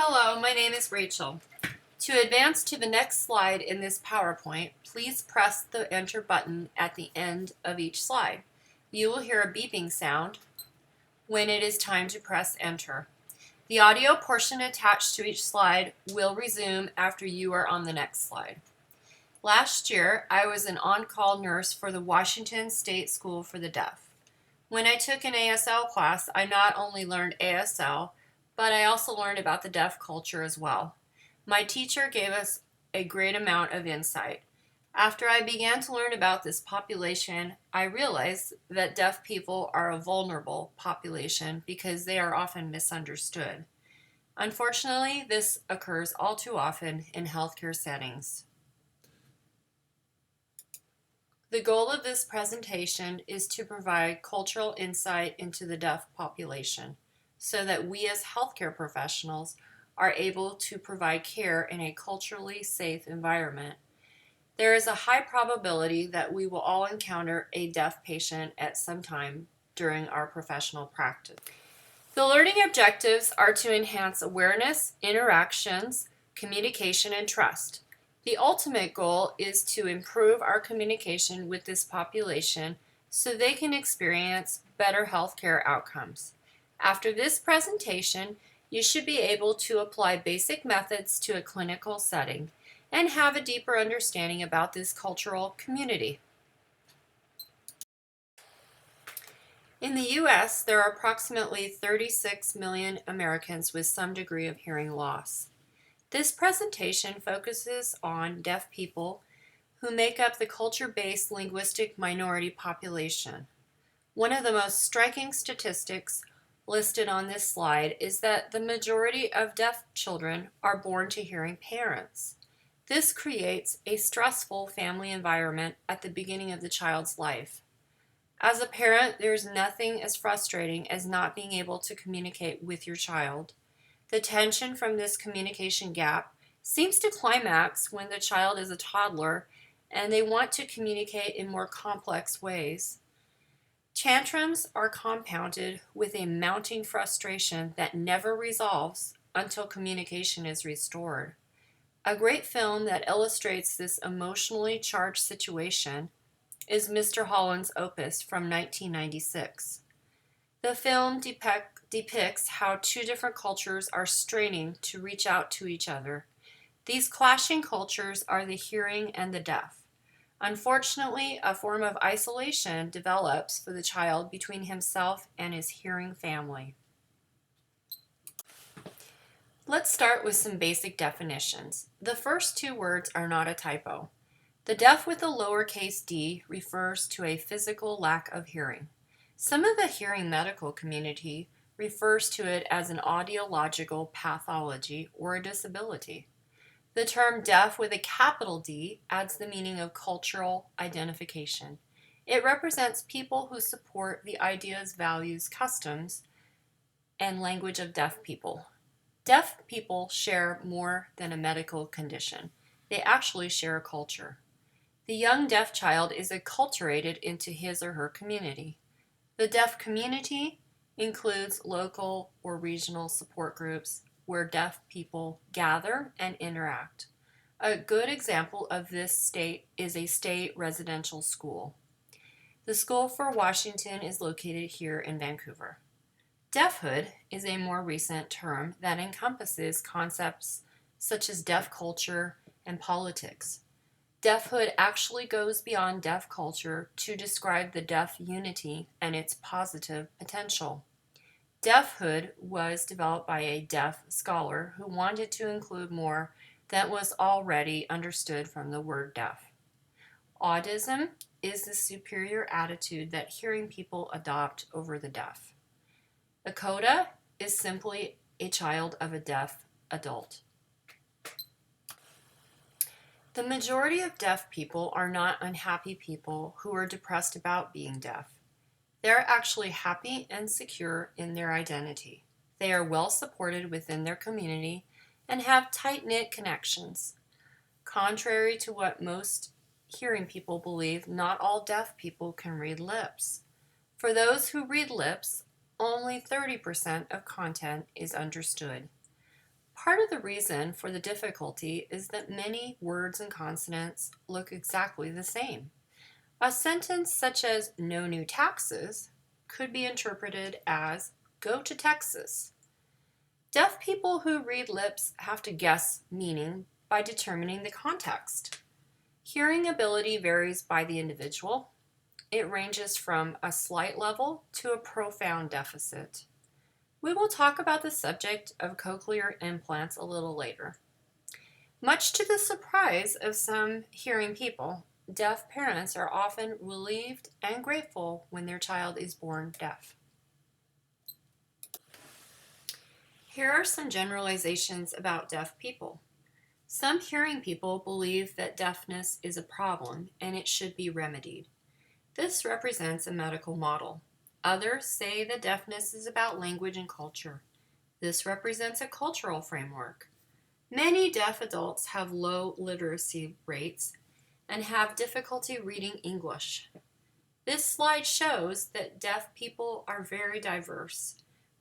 Hello, my name is Rachel. To advance to the next slide in this PowerPoint, please press the Enter button at the end of each slide. You will hear a beeping sound when it is time to press Enter. The audio portion attached to each slide will resume after you are on the next slide. Last year, I was an on-call nurse for the Washington State School for the Deaf. When I took an ASL class, I not only learned ASL, but I also learned about the deaf culture as well. My teacher gave us a great amount of insight. After I began to learn about this population, I realized that deaf people are a vulnerable population because they are often misunderstood. Unfortunately, this occurs all too often in healthcare settings. The goal of this presentation is to provide cultural insight into the deaf population so that we as healthcare professionals are able to provide care in a culturally safe environment. There is a high probability that we will all encounter a deaf patient at some time during our professional practice. The learning objectives are to enhance awareness, interactions, communication, and trust. The ultimate goal is to improve our communication with this population so they can experience better healthcare outcomes. After this presentation, you should be able to apply basic methods to a clinical setting and have a deeper understanding about this cultural community. In the U.S., there are approximately 36 million Americans with some degree of hearing loss. This presentation focuses on deaf people who make up the culture-based linguistic minority population. One of the most striking statistics listed on this slide is that the majority of deaf children are born to hearing parents. This creates a stressful family environment at the beginning of the child's life. As a parent, there's nothing as frustrating as not being able to communicate with your child. The tension from this communication gap seems to climax when the child is a toddler and they want to communicate in more complex ways. Tantrums are compounded with a mounting frustration that never resolves until communication is restored. A great film that illustrates this emotionally charged situation is Mr. Holland's Opus from 1996. The film depicts how two different cultures are straining to reach out to each other. These clashing cultures are the hearing and the deaf. Unfortunately, a form of isolation develops for the child between himself and his hearing family. Let's start with some basic definitions. The first two words are not a typo. The deaf with a lowercase d refers to a physical lack of hearing. Some of the hearing medical community refers to it as an audiological pathology or a disability. The term deaf with a capital D adds the meaning of cultural identification. It represents people who support the ideas, values, customs, and language of deaf people. Deaf people share more than a medical condition. They actually share a culture. The young deaf child is acculturated into his or her community. The deaf community includes local or regional support groups where deaf people gather and interact. A good example of this state is a state residential school. The School for Washington is located here in Vancouver. Deafhood is a more recent term that encompasses concepts such as deaf culture and politics. Deafhood actually goes beyond deaf culture to describe the deaf unity and its positive potential. Deafhood was developed by a deaf scholar who wanted to include more that was already understood from the word deaf. Autism is the superior attitude that hearing people adopt over the deaf. A coda is simply a child of a deaf adult. The majority of deaf people are not unhappy people who are depressed about being deaf. They're actually happy and secure in their identity. They are well supported within their community and have tight-knit connections. Contrary to what most hearing people believe, not all deaf people can read lips. For those who read lips, only 30% of content is understood. Part of the reason for the difficulty is that many words and consonants look exactly the same. A sentence such as "no new taxes" could be interpreted as "go to Texas." Deaf people who read lips have to guess meaning by determining the context. Hearing ability varies by the individual. It ranges from a slight level to a profound deficit. We will talk about the subject of cochlear implants a little later. Much to the surprise of some hearing people, deaf parents are often relieved and grateful when their child is born deaf. Here are some generalizations about deaf people. Some hearing people believe that deafness is a problem and it should be remedied. This represents a medical model. Others say that deafness is about language and culture. This represents a cultural framework. Many deaf adults have low literacy rates and have difficulty reading English. This slide shows that deaf people are very diverse.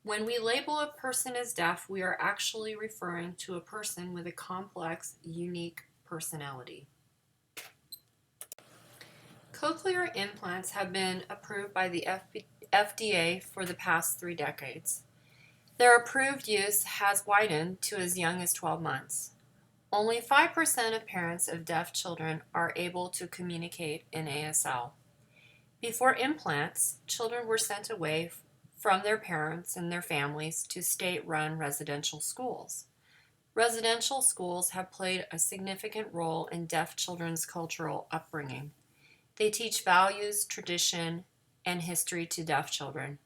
When we label a person as deaf, we are actually referring to a person with a complex, unique personality. Cochlear implants have been approved by the FDA for the past 3 decades. Their approved use has widened to as young as 12 months. Only 5% of parents of deaf children are able to communicate in ASL. Before implants, children were sent away from their parents and their families to state-run residential schools. Residential schools have played a significant role in deaf children's cultural upbringing. They teach values, tradition, and history to deaf children.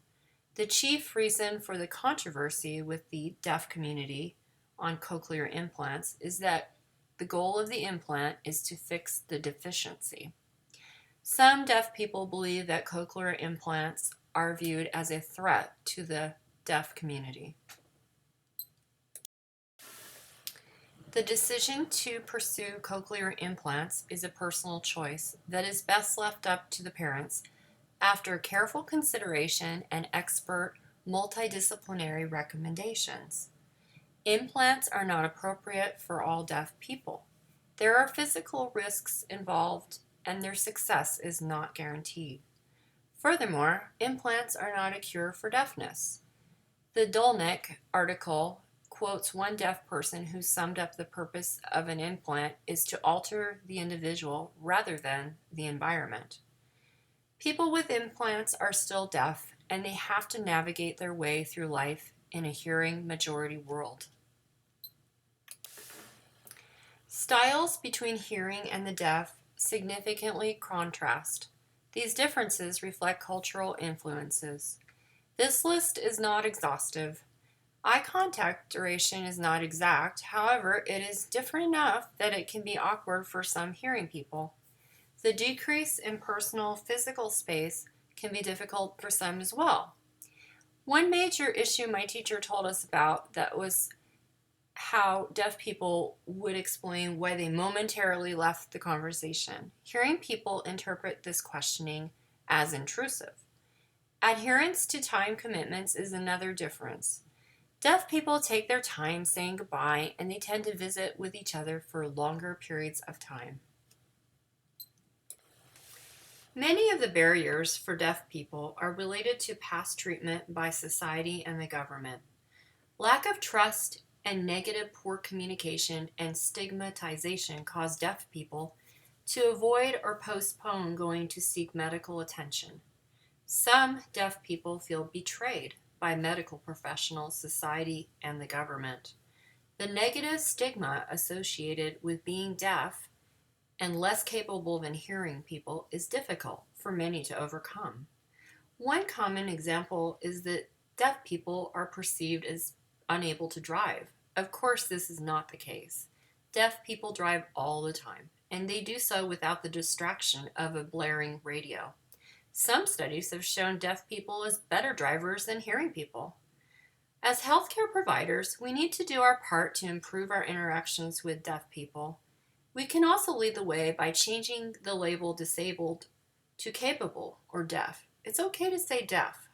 The chief reason for the controversy with the deaf community on cochlear implants is that the goal of the implant is to fix the deficiency. Some deaf people believe that cochlear implants are viewed as a threat to the deaf community. The decision to pursue cochlear implants is a personal choice that is best left up to the parents after careful consideration and expert multidisciplinary recommendations. Implants are not appropriate for all deaf people. There are physical risks involved, and their success is not guaranteed. Furthermore, implants are not a cure for deafness. The Dolnick article quotes one deaf person who summed up the purpose of an implant is to alter the individual rather than the environment. People with implants are still deaf, and they have to navigate their way through life in a hearing majority world. Styles between hearing and the deaf significantly contrast. These differences reflect cultural influences. This list is not exhaustive. Eye contact duration is not exact, however, it is different enough that it can be awkward for some hearing people. The decrease in personal physical space can be difficult for some as well. One major issue my teacher told us about that was how deaf people would explain why they momentarily left the conversation. Hearing people interpret this questioning as intrusive. Adherence to time commitments is another difference. Deaf people take their time saying goodbye, and they tend to visit with each other for longer periods of time. Many of the barriers for deaf people are related to past treatment by society and the government. Lack of trust and negative poor communication and stigmatization cause deaf people to avoid or postpone going to seek medical attention. Some deaf people feel betrayed by medical professionals, society, and the government. The negative stigma associated with being deaf and less capable than hearing people is difficult for many to overcome. One common example is that deaf people are perceived as unable to drive. Of course, this is not the case. Deaf people drive all the time, and they do so without the distraction of a blaring radio. Some studies have shown deaf people as better drivers than hearing people. As healthcare providers, we need to do our part to improve our interactions with deaf people. We can also lead the way by changing the label disabled to capable or deaf. It's okay to say deaf.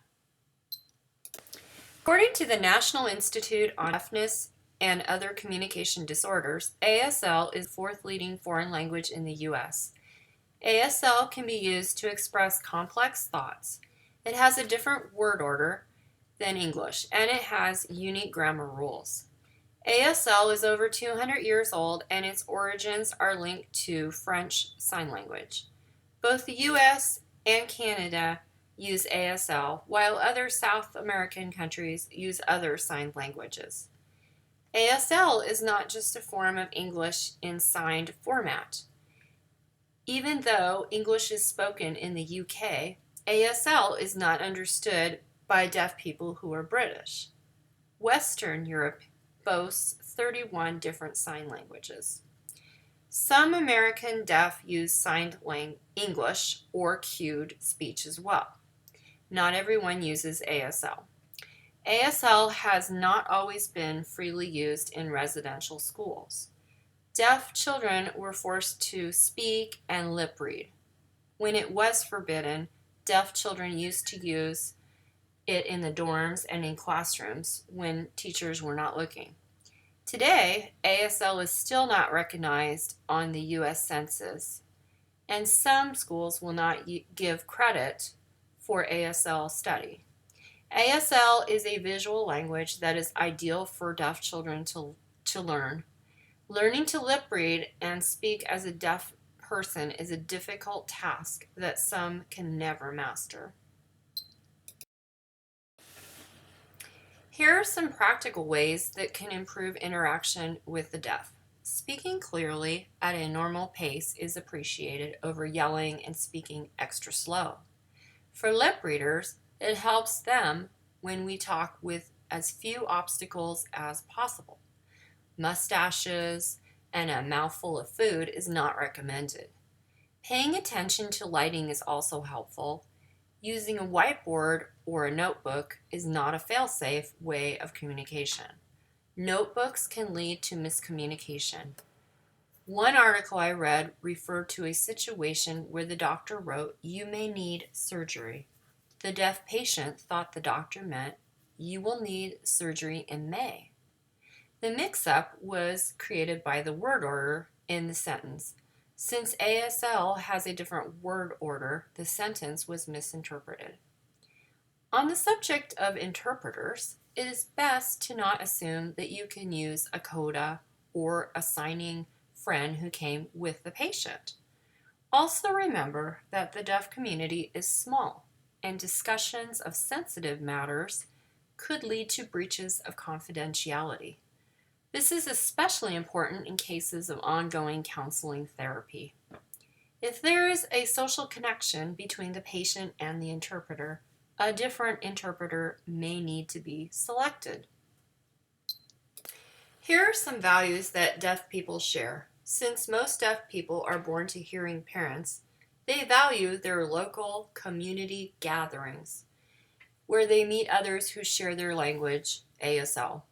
According to the National Institute on Deafness and other communication disorders, ASL is the fourth leading foreign language in the U.S. ASL can be used to express complex thoughts. It has a different word order than English, and it has unique grammar rules. ASL is over 200 years old, and its origins are linked to French Sign Language. Both the U.S. and Canada use ASL, while other South American countries use other sign languages. ASL is not just a form of English in signed format. Even though English is spoken in the UK, ASL is not understood by deaf people who are British. Western Europe boasts 31 different sign languages. Some American deaf use signed English or cued speech as well. Not everyone uses ASL. ASL has not always been freely used in residential schools. Deaf children were forced to speak and lip read. When it was forbidden, deaf children used to use it in the dorms and in classrooms when teachers were not looking. Today, ASL is still not recognized on the U.S. Census, and some schools will not give credit for ASL study. ASL is a visual language that is ideal for deaf children to learn. Learning to lip read and speak as a deaf person is a difficult task that some can never master. Here are some practical ways that can improve interaction with the deaf. Speaking clearly at a normal pace is appreciated over yelling and speaking extra slow. For lip readers, it helps them when we talk with as few obstacles as possible. Mustaches and a mouthful of food is not recommended. Paying attention to lighting is also helpful. Using a whiteboard or a notebook is not a fail-safe way of communication. Notebooks can lead to miscommunication. One article I read referred to a situation where the doctor wrote, "You may need surgery." The deaf patient thought the doctor meant, "You will need surgery in May." The mix-up was created by the word order in the sentence. Since ASL has a different word order, the sentence was misinterpreted. On the subject of interpreters, it is best to not assume that you can use a coda or a signing friend who came with the patient. Also remember that the deaf community is small, and discussions of sensitive matters could lead to breaches of confidentiality. This is especially important in cases of ongoing counseling therapy. If there is a social connection between the patient and the interpreter, a different interpreter may need to be selected. Here are some values that deaf people share. Since most deaf people are born to hearing parents, they value their local community gatherings, where they meet others who share their language, ASL.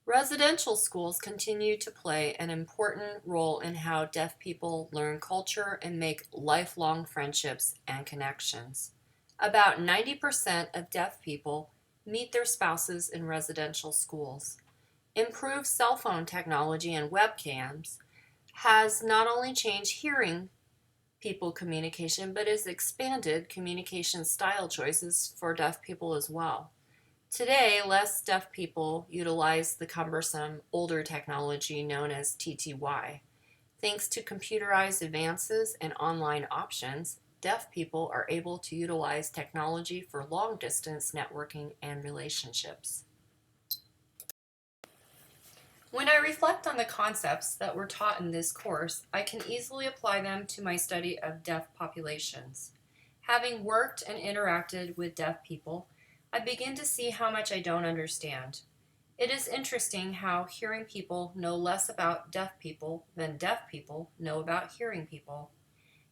Residential schools continue to play an important role in how deaf people learn culture and make lifelong friendships and connections. About 90% of deaf people meet their spouses in residential schools. Improved cell phone technology and webcams has not only changed hearing people communication, but has expanded communication style choices for deaf people as well. Today, less deaf people utilize the cumbersome older technology known as TTY. Thanks to computerized advances and online options, deaf people are able to utilize technology for long-distance networking and relationships. When I reflect on the concepts that were taught in this course, I can easily apply them to my study of deaf populations. Having worked and interacted with deaf people, I begin to see how much I don't understand. It is interesting how hearing people know less about deaf people than deaf people know about hearing people.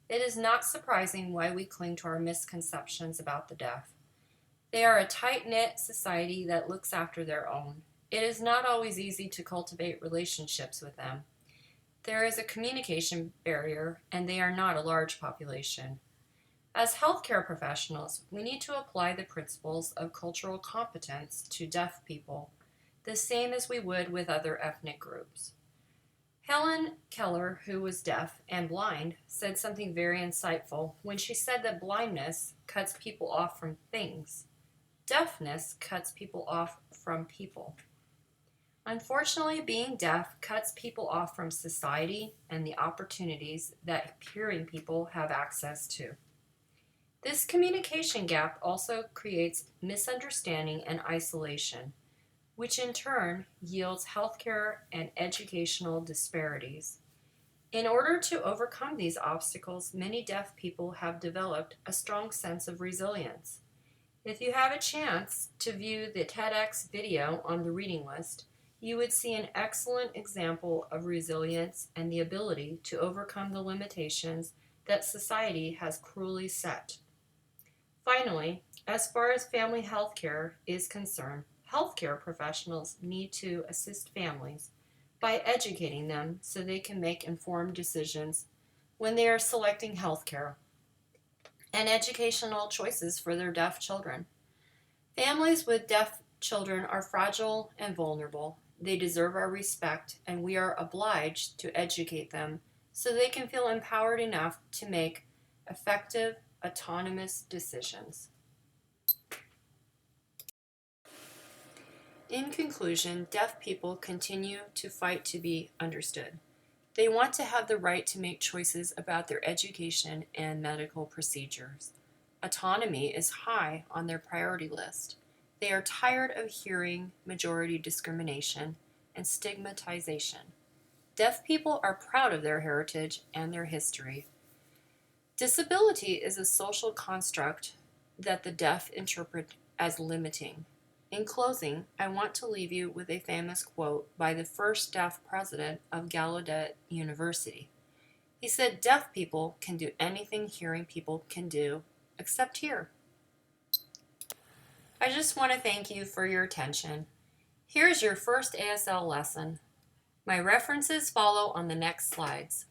It is not surprising why we cling to our misconceptions about the deaf. They are a tight-knit society that looks after their own. It is not always easy to cultivate relationships with them. There is a communication barrier, and they are not a large population. As healthcare professionals, we need to apply the principles of cultural competence to deaf people. the same as we would with other ethnic groups. Helen Keller, who was deaf and blind, said something very insightful when she said that blindness cuts people off from things. Deafness cuts people off from people. Unfortunately, being deaf cuts people off from society and the opportunities that hearing people have access to. This communication gap also creates misunderstanding and isolation, which in turn yields healthcare and educational disparities. In order to overcome these obstacles, many deaf people have developed a strong sense of resilience. If you have a chance to view the TEDx video on the reading list, you would see an excellent example of resilience and the ability to overcome the limitations that society has cruelly set. Finally, as far as family health care is concerned, healthcare professionals need to assist families by educating them so they can make informed decisions when they are selecting health care and educational choices for their deaf children. Families with deaf children are fragile and vulnerable. They deserve our respect, and we are obliged to educate them so they can feel empowered enough to make effective, autonomous decisions. In conclusion, deaf people continue to fight to be understood. They want to have the right to make choices about their education and medical procedures. Autonomy is high on their priority list. They are tired of hearing majority discrimination and stigmatization. Deaf people are proud of their heritage and their history. Disability is a social construct that the deaf interpret as limiting. In closing, I want to leave you with a famous quote by the first deaf president of Gallaudet University. He said, "Deaf people can do anything hearing people can do, except hear." I just want to thank you for your attention. Here's your first ASL lesson. My references follow on the next slides.